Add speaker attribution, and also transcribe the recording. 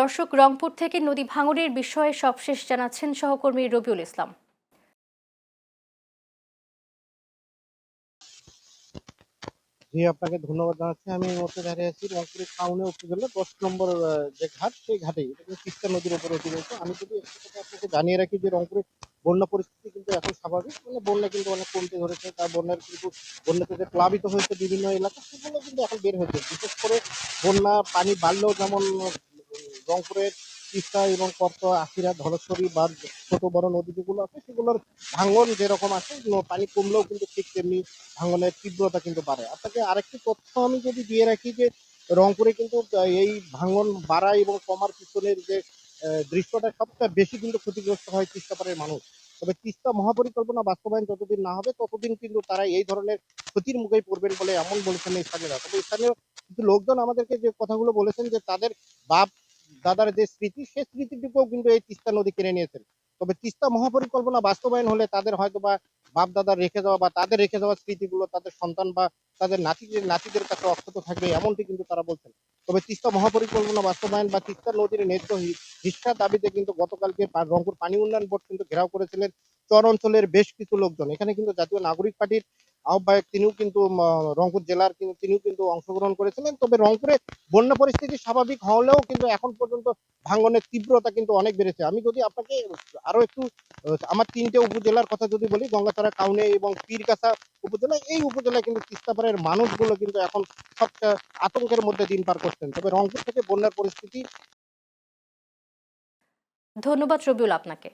Speaker 1: দর্শক, রংপুর থেকে নদী ভাঙনের বিষয়ে সবশেষ জানাচ্ছেন সহকর্মী রবিউল ইসলাম।
Speaker 2: জি, আপনাকে ধন্যবাদ জানাচ্ছি। আমি এই মুহূর্তে দাঁড়িয়ে আছি রংপুরের কাউনিয়া উপজেলার ১০ নম্বর যে ঘাট, সেই ঘাটেই। এটা কিন্তু তিস্তা নদীর উপর অতিক্রান্ত। আমি যদি একটা কথা আপনাকে জানিয়ে রাখি যে রংপুরে বন্যা পরিস্থিতি কিন্তু এখন স্বাভাবিক। মানে বন্যা কিন্তু অনেক কমতে ধরেছে। তার বন্যার কিন্তু বন্যাতে যে প্লাবিত হয়েছে বিভিন্ন এলাকা, সেগুলো কিন্তু এখন বের হয়েছে। বিশেষ করে বন্যা পানি বাড়লেও যেমন রংপুরের তিস্তা এবং করতোয়া, আখিরা, ধলেশ্বরী বা ছোট বড় নদী যেগুলো আছে সেগুলোর ভাঙন যেরকম আছে, পানি কমলেও কিন্তু ঠিক তেমনি ভাঙনের তীব্রতা কিন্তু বাড়ে। আপনাকে আরেকটি তথ্য আমি যদি দিয়ে রাখি যে রংপুরে কিন্তু এই ভাঙন বাড়া এবং কমার পিছনের যে দৃশ্যটা সবচেয়ে বেশি কিন্তু ক্ষতিগ্রস্ত হয় তিস্তাপাড়ের মানুষ। তবে তিস্তা মহাপরিকল্পনা বাস্তবায়ন যতদিন না হবে ততদিন কিন্তু তারা এই ধরনের ক্ষতির মুখেই পড়বেন বলে এমন বলেছেন স্থানীয়রা। তবে স্থানীয় কিছু লোকজন আমাদেরকে যে কথাগুলো বলেছেন যে তাদের বাপ দাদার যে স্মৃতি, সেই স্মৃতিটুকুও কিন্তু এই তিস্তা নদী কেড়ে নিয়েছেন। তবে তিস্তা মহাপরিকল্পনা বাস্তবায়ন হলে তাদের হয়তো বা বাপ দাদার রেখে যাওয়া বা তাদের রেখে যাওয়া স্মৃতিগুলো তাদের সন্তান বা তাদের নাতিদের কাছে অক্ষত থাকবে, এমনটি কিন্তু তারা বলছেন। তবে তিস্তা মহাপরিকল্পনা বাস্তবায়ন বা তিস্তা নদীর ন্যায্য হিস্যার দাবিতে কিন্তু গতকালকে রংপুর পানি উন্নয়ন বোর্ড কিন্তু ঘেরাও করেছিলেন চর অঞ্চলের বেশ কিছু লোকজন। এখানে কিন্তু জাতীয় নাগরিক পার্টির আহ্বায়ক তিনিও কিন্তু রংপুর জেলার তিনিও কিন্তু অংশগ্রহণ করেছিলেন। তবে রংপুরে বন্যা পরিস্থিতি স্বাভাবিক হলেও কিন্তু এখন পর্যন্ত ভাঙনের তীব্রতা কিন্তু অনেক বেড়েছে। আমি যদি আপনাকে আরো একটু আমার ৩ টে উপজেলার কথা যদি বলি, গঙ্গাচড়া, কাউনিয়া এবং পীরগাছা উপজেলা, এই উপজেলায় কিন্তু তিস্তাপাড়ের মানুষগুলো কিন্তু এখন সবচেয়ে আতঙ্কের মধ্যে দিন পার করছেন। তবে রংপুর থেকে বন্যার পরিস্থিতি।
Speaker 1: ধন্যবাদ রবিউল আপনাকে।